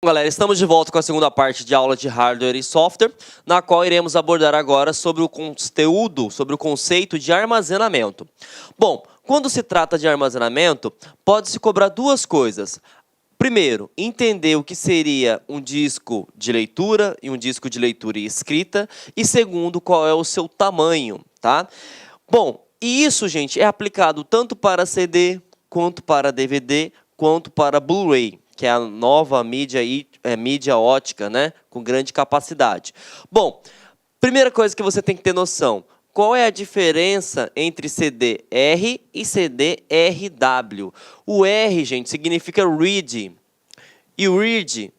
Galera, estamos de volta com a segunda parte de aula de hardware e software, na qual iremos abordar agora sobre o conteúdo, sobre o conceito de armazenamento. Bom, quando se trata de armazenamento, pode-se cobrar duas coisas. Primeiro, entender o que seria um disco de leitura e um disco de leitura e escrita. E segundo, qual é o seu tamanho, tá? Bom, e isso, gente, é aplicado tanto para CD, quanto para DVD, quanto para Blu-ray, que é a nova mídia, mídia ótica, né, com grande capacidade. Bom, primeira coisa que você tem que ter noção, qual é a diferença entre CD-R e CD-RW? O R, gente, significa read, e o read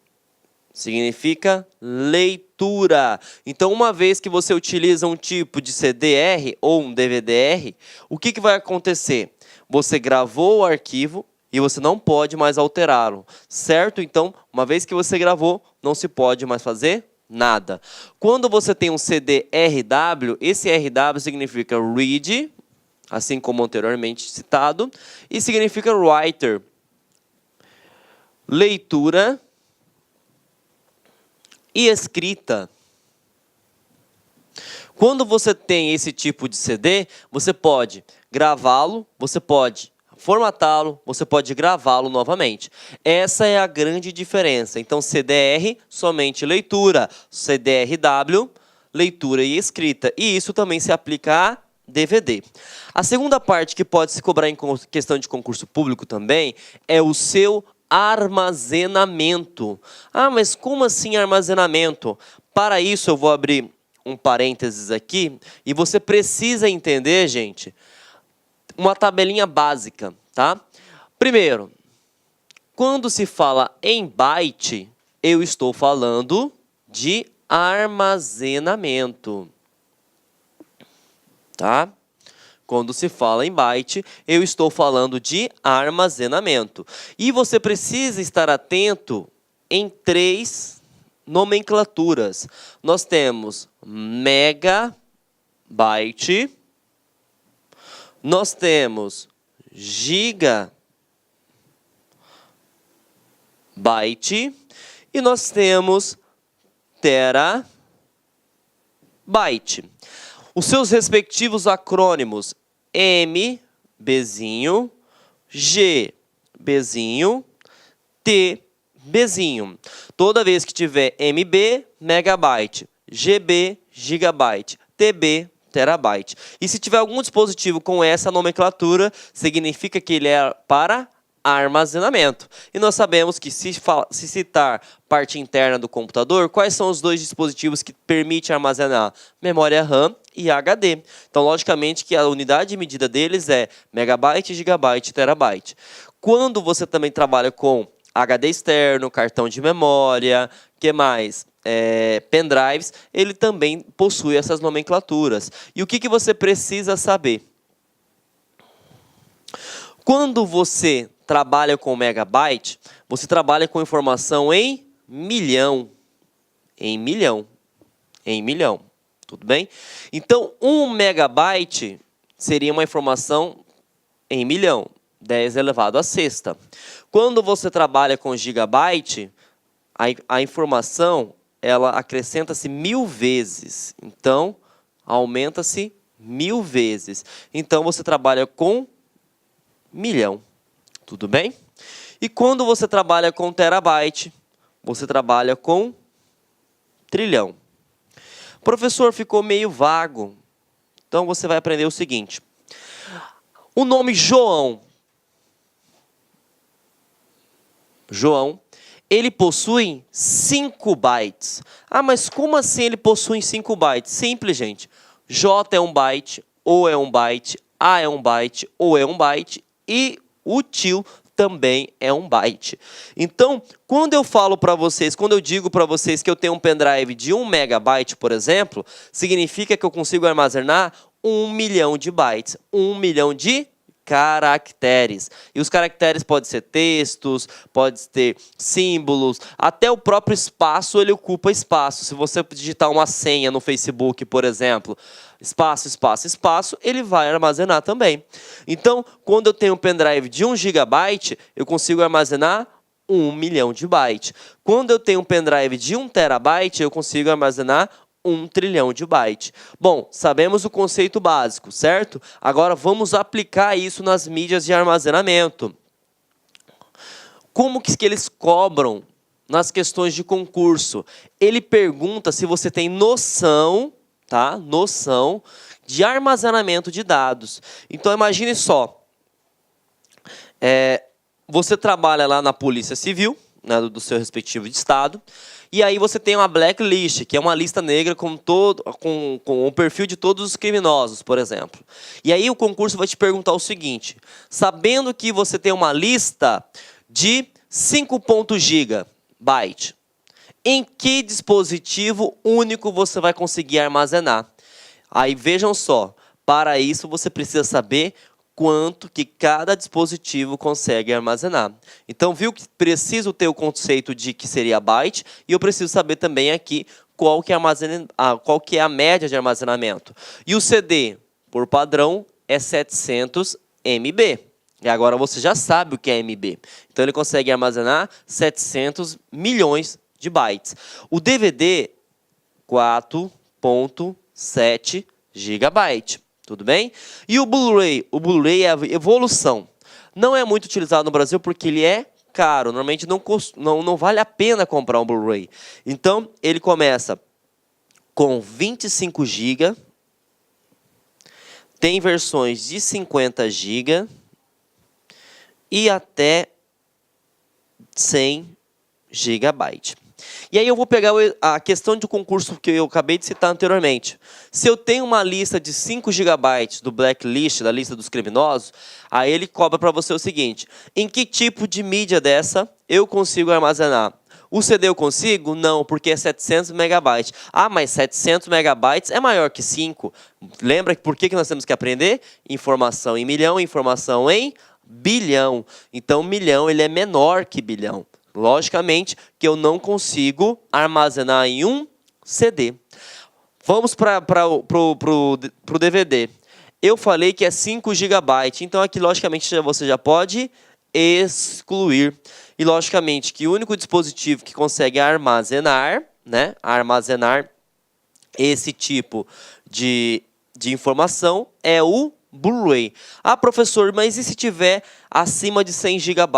significa leitura. Então, uma vez que você utiliza um tipo de CD-R ou um DVD-R, o que vai acontecer? Você gravou o arquivo, e você não pode mais alterá-lo, certo? Então, uma vez que você gravou, não se pode mais fazer nada. Quando você tem um CD-RW, esse RW significa read, assim como anteriormente citado, e significa writer, leitura e escrita. Quando você tem esse tipo de CD, você pode gravá-lo, você pode formatá-lo, você pode gravá-lo novamente. Essa é a grande diferença. Então, CDR, somente leitura. CDRW, leitura e escrita. E isso também se aplica a DVD. A segunda parte que pode se cobrar em questão de concurso público também é o seu armazenamento. Ah, mas como assim armazenamento? Para isso, eu vou abrir um parênteses aqui e você precisa entender, gente, uma tabelinha básica, tá? Primeiro, quando se fala em byte, eu estou falando de armazenamento, tá? Quando se fala em byte, eu estou falando de armazenamento. E você precisa estar atento em três nomenclaturas. Nós temos megabyte, nós temos gigabyte e nós temos terabyte. Os seus respectivos acrônimos M, Bzinho, G, Bzinho, T, Bzinho. Toda vez que tiver MB, megabyte, GB, gigabyte, TB, terabyte. E se tiver algum dispositivo com essa nomenclatura, significa que ele é para armazenamento. E nós sabemos que se citar parte interna do computador, quais são os dois dispositivos que permitem armazenar? Memória RAM e HD. Então, logicamente, que a unidade de medida deles é megabyte, gigabyte, terabyte. Quando você também trabalha com HD externo, cartão de memória, que mais? Pendrives, ele também possui essas nomenclaturas. E o que você precisa saber? Quando você trabalha com megabyte, você trabalha com informação em milhão. Em milhão. Em milhão. Tudo bem? Então, 1 megabyte seria uma informação em milhão. 10 elevado à sexta. Quando você trabalha com gigabyte, a informação ela acrescenta-se 1000 vezes. Então, aumenta-se 1000 vezes. Então, você trabalha com milhão. Tudo bem? E quando você trabalha com terabyte, você trabalha com trilhão. Professor, ficou meio vago. Então, você vai aprender o seguinte. O nome João. João. Ele possui 5 bytes. Ah, mas como assim ele possui 5 bytes? Simples, gente. J é um byte, O é um byte, A é um byte, O é um byte e o tio também é um byte. Então, quando eu falo para vocês, quando eu digo para vocês que eu tenho um pendrive de 1 megabyte, por exemplo, significa que eu consigo armazenar 1 milhão de bytes, 1 milhão de caracteres. E os caracteres podem ser textos, pode ter símbolos, até o próprio espaço ele ocupa espaço. Se você digitar uma senha no Facebook, por exemplo, espaço, espaço, espaço, ele vai armazenar também. Então, quando eu tenho um pendrive de 1 GB, eu consigo armazenar 1 milhão de bytes. Quando eu tenho um pendrive de 1 terabyte, eu consigo armazenar 1 trilhão de bytes. Bom, sabemos o conceito básico, certo? Agora vamos aplicar isso nas mídias de armazenamento. Como que eles cobram nas questões de concurso? Ele pergunta se você tem noção, tá? Noção de armazenamento de dados. Então imagine só, você trabalha lá na Polícia Civil, né, do seu respectivo estado, e aí você tem uma blacklist, que é uma lista negra com o perfil de todos os criminosos, por exemplo. E aí o concurso vai te perguntar o seguinte: sabendo que você tem uma lista de 5.0 GB, em que dispositivo único você vai conseguir armazenar? Aí vejam só, para isso você precisa saber quanto que cada dispositivo consegue armazenar. Então, viu que preciso ter o conceito de que seria byte, e eu preciso saber também aqui qual que é a média de armazenamento. E o CD, por padrão, é 700 MB. E agora você já sabe o que é MB. Então, ele consegue armazenar 700 milhões de bytes. O DVD, 4.7 GB. Tudo bem? E o Blu-ray? O Blu-ray é a evolução. Não é muito utilizado no Brasil porque ele é caro. Normalmente não vale a pena comprar um Blu-ray. Então, ele começa com 25 GB. Tem versões de 50 GB. E até 100 GB. E aí eu vou pegar a questão de concurso que eu acabei de citar anteriormente. Se eu tenho uma lista de 5 GB do blacklist, da lista dos criminosos, aí ele cobra para você o seguinte: em que tipo de mídia dessa eu consigo armazenar? O CD eu consigo? Não, porque é 700 megabytes. Ah, mas 700 megabytes é maior que 5. Lembra por que nós temos que aprender? Informação em milhão, informação em bilhão. Então, milhão ele é menor que bilhão. Logicamente que eu não consigo armazenar em um CD. Vamos para o DVD. Eu falei que é 5 GB. Então, aqui, logicamente, você já pode excluir. E, logicamente, que o único dispositivo que consegue armazenar, né, esse tipo de informação é o Blu-ray. Ah, professor, mas e se tiver acima de 100 GB?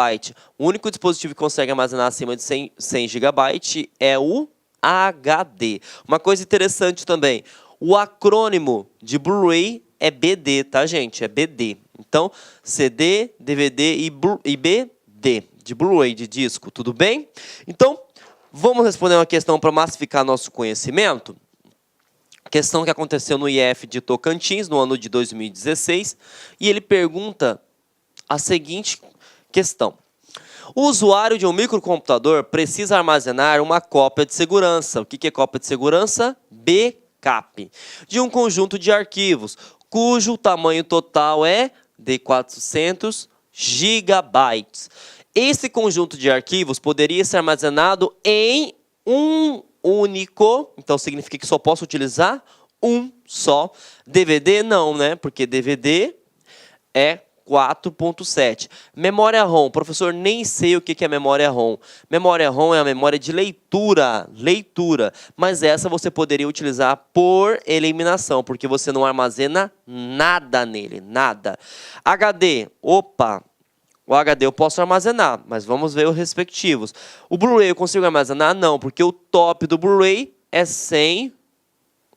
O único dispositivo que consegue armazenar acima de 100 GB é o HD. Uma coisa interessante também, o acrônimo de Blu-ray é BD, tá, gente? É BD. Então, CD, DVD e BD, de Blu-ray, de disco, tudo bem? Então, vamos responder uma questão para massificar nosso conhecimento? Questão que aconteceu no IF de Tocantins, no ano de 2016, e ele pergunta a seguinte questão: o usuário de um microcomputador precisa armazenar uma cópia de segurança. O que é cópia de segurança? Backup. De um conjunto de arquivos, cujo tamanho total é de 400 GB. Esse conjunto de arquivos poderia ser armazenado em um único, então significa que só posso utilizar um só. DVD não, né? Porque DVD é 4.7. Memória ROM. Professor, nem sei o que é memória ROM. Memória ROM é a memória de leitura. Mas essa você poderia utilizar por eliminação, porque você não armazena nada nele, nada. HD, opa. O HD eu posso armazenar, mas vamos ver os respectivos. O Blu-ray eu consigo armazenar? Não, porque o top do Blu-ray é 100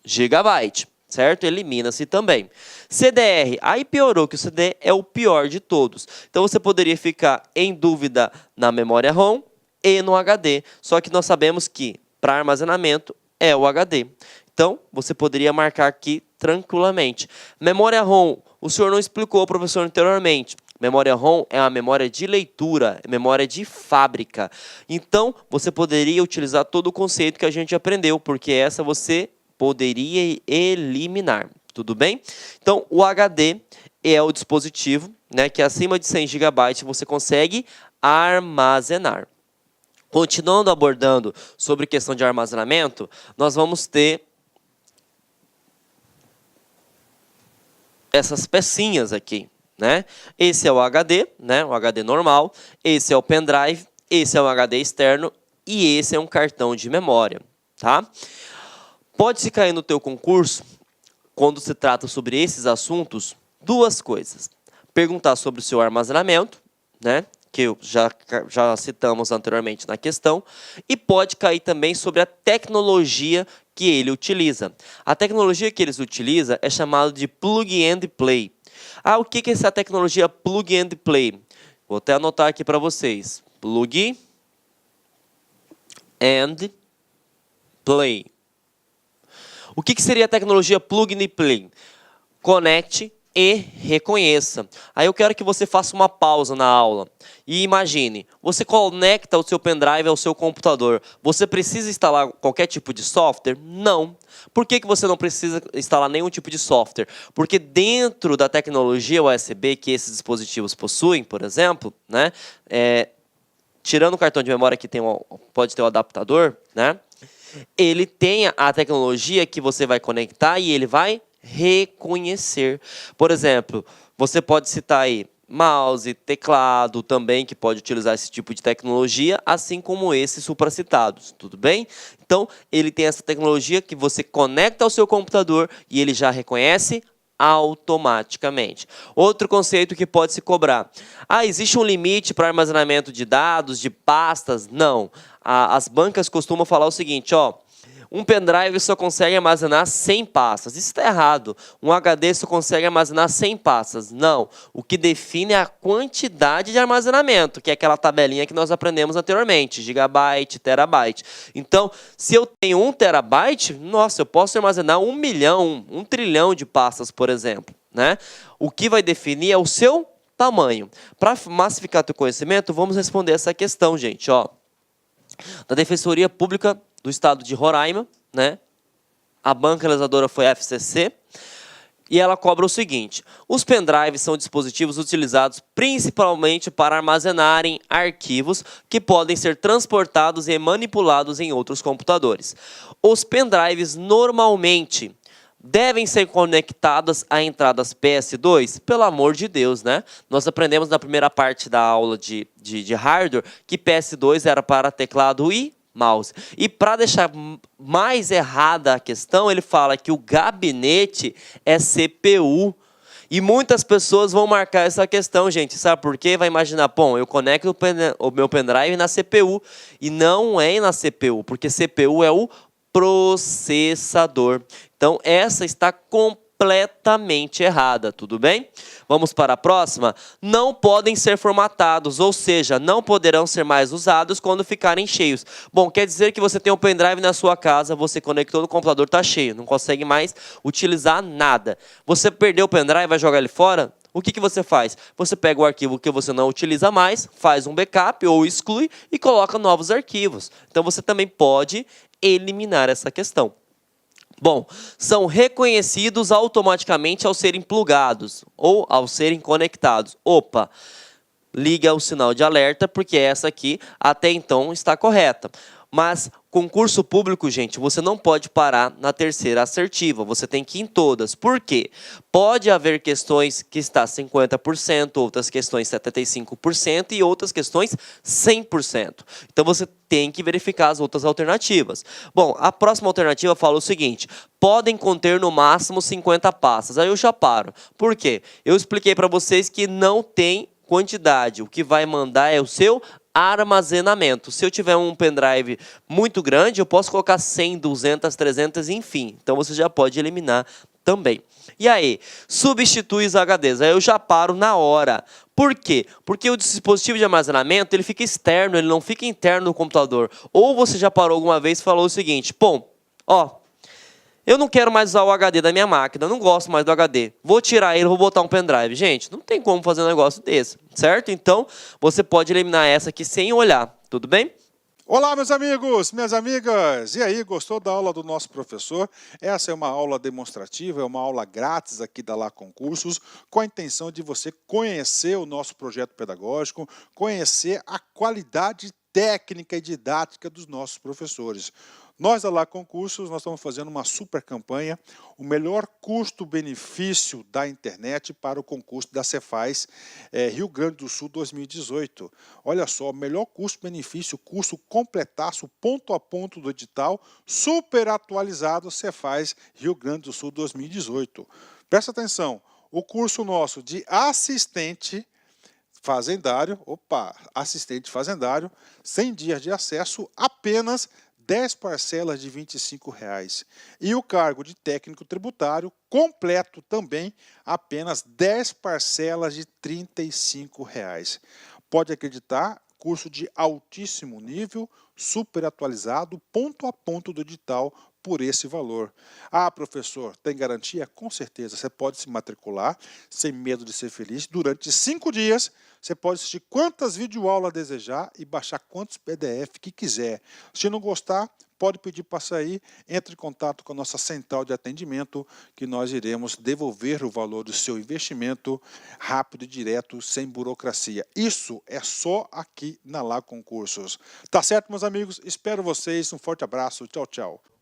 GB, certo? Elimina-se também. CDR, aí piorou, que o CD é o pior de todos. Então você poderia ficar em dúvida na memória ROM e no HD. Só que nós sabemos que para armazenamento é o HD. Então você poderia marcar aqui tranquilamente. Memória ROM, o senhor não explicou, professor, anteriormente. Memória ROM é uma memória de leitura, memória de fábrica. Então, você poderia utilizar todo o conceito que a gente aprendeu, porque essa você poderia eliminar. Tudo bem? Então, o HD é o dispositivo, né, que acima de 100 GB você consegue armazenar. Continuando abordando sobre questão de armazenamento, nós vamos ter essas pecinhas aqui. Né? Esse é o HD, né? O HD normal. Esse é o pendrive esse é um HD externo e esse é um cartão de memória, tá? Pode se cair no teu concurso, quando se trata sobre esses assuntos, duas coisas. Perguntar sobre o seu armazenamento, né? Que já citamos anteriormente na questão, e pode cair também sobre a tecnologia que ele utiliza. A tecnologia que eles utilizam é chamada de Plug and Play. Ah, o que é essa tecnologia Plug and Play? Vou até anotar aqui para vocês. Plug and Play. O que seria a tecnologia Plug and Play? Conecte e reconheça. Aí eu quero que você faça uma pausa na aula e imagine, você conecta o seu pendrive ao seu computador. Você precisa instalar qualquer tipo de software? Não. Por que você não precisa instalar nenhum tipo de software? Porque dentro da tecnologia USB que esses dispositivos possuem, por exemplo, né, tirando o cartão de memória que pode ter o adaptador, né, ele tem a tecnologia que você vai conectar e ele vai reconhecer. Por exemplo, você pode citar aí mouse, teclado também, que pode utilizar esse tipo de tecnologia, assim como esses supracitados, tudo bem? Então, ele tem essa tecnologia que você conecta ao seu computador e ele já reconhece automaticamente. Outro conceito que pode se cobrar. Ah, existe um limite para armazenamento de dados, de pastas? Não. As bancas costumam falar o seguinte, ó, um pendrive só consegue armazenar 100 pastas. Isso está errado. Um HD só consegue armazenar 100 pastas. Não. O que define é a quantidade de armazenamento, que é aquela tabelinha que nós aprendemos anteriormente, gigabyte, terabyte. Então, se eu tenho 1 terabyte, nossa, eu posso armazenar 1 milhão, 1 trilhão de pastas, por exemplo, né? O que vai definir é o seu tamanho. Para massificar teu conhecimento, vamos responder essa questão, gente, ó. Da Defensoria Pública do Estado de Roraima, né? A banca realizadora foi a FCC, e ela cobra o seguinte: os pendrives são dispositivos utilizados principalmente para armazenarem arquivos que podem ser transportados e manipulados em outros computadores. Os pendrives normalmente devem ser conectadas a entradas PS2? Pelo amor de Deus, né? Nós aprendemos na primeira parte da aula de hardware que PS2 era para teclado e mouse. E para deixar mais errada a questão, ele fala que o gabinete é CPU. E muitas pessoas vão marcar essa questão, gente. Sabe por quê? Vai imaginar, bom, eu conecto o meu pendrive na CPU. E não é na CPU, porque CPU é o processador. Então, essa está completamente errada, tudo bem? Vamos para a próxima? Não podem ser formatados, ou seja, não poderão ser mais usados quando ficarem cheios. Bom, quer dizer que você tem um pendrive na sua casa, você conectou no computador, está cheio, não consegue mais utilizar nada. Você perdeu o pendrive, vai jogar ele fora? O que você faz? Você pega o arquivo que você não utiliza mais, faz um backup ou exclui e coloca novos arquivos. Então, você também pode eliminar essa questão. Bom, são reconhecidos automaticamente ao serem plugados ou ao serem conectados. Opa, liga o sinal de alerta, porque essa aqui até então está correta. Mas concurso público, gente, você não pode parar na terceira assertiva, você tem que ir em todas. Por quê? Pode haver questões que está 50%, outras questões 75% e outras questões 100%. Então você tem que verificar as outras alternativas. Bom, a próxima alternativa fala o seguinte: podem conter no máximo 50 pastas. Aí eu já paro. Por quê? Eu expliquei para vocês que não tem quantidade. O que vai mandar é o seu armazenamento. Se eu tiver um pendrive muito grande, eu posso colocar 100, 200, 300, enfim. Então você já pode eliminar também. E aí, substitui os HDs. Aí eu já paro na hora. Por quê? Porque o dispositivo de armazenamento ele fica externo, ele não fica interno no computador. Ou você já parou alguma vez e falou o seguinte: bom, ó, eu não quero mais usar o HD da minha máquina, eu não gosto mais do HD. Vou tirar ele, vou botar um pendrive. Gente, não tem como fazer um negócio desse, certo? Então, você pode eliminar essa aqui sem olhar, tudo bem? Olá, meus amigos, minhas amigas! E aí, gostou da aula do nosso professor? Essa é uma aula demonstrativa, é uma aula grátis aqui da Lá Concursos, com a intenção de você conhecer o nosso projeto pedagógico, conhecer a qualidade técnica e didática dos nossos professores. Nós da Lá Concursos, nós estamos fazendo uma super campanha, o melhor custo-benefício da internet para o concurso da Cefaz Rio Grande do Sul 2018. Olha só, melhor custo-benefício, curso completaço, ponto a ponto do edital, super atualizado Cefaz Rio Grande do Sul 2018. Presta atenção, o curso nosso de assistente fazendário, assistente fazendário, 100 dias de acesso, apenas 10 parcelas de R$ 25,00. E o cargo de técnico tributário, completo também, apenas 10 parcelas de R$ 35,00. Pode acreditar, curso de altíssimo nível, super atualizado, ponto a ponto do edital, por esse valor. Ah, professor, tem garantia? Com certeza, você pode se matricular sem medo de ser feliz. Durante 5 dias, você pode assistir quantas videoaulas desejar e baixar quantos PDF que quiser. Se não gostar, pode pedir para sair, entre em contato com a nossa central de atendimento, que nós iremos devolver o valor do seu investimento rápido e direto, sem burocracia. Isso é só aqui na Lá Concursos. Tá certo, meus amigos? Espero vocês. Um forte abraço. Tchau, tchau.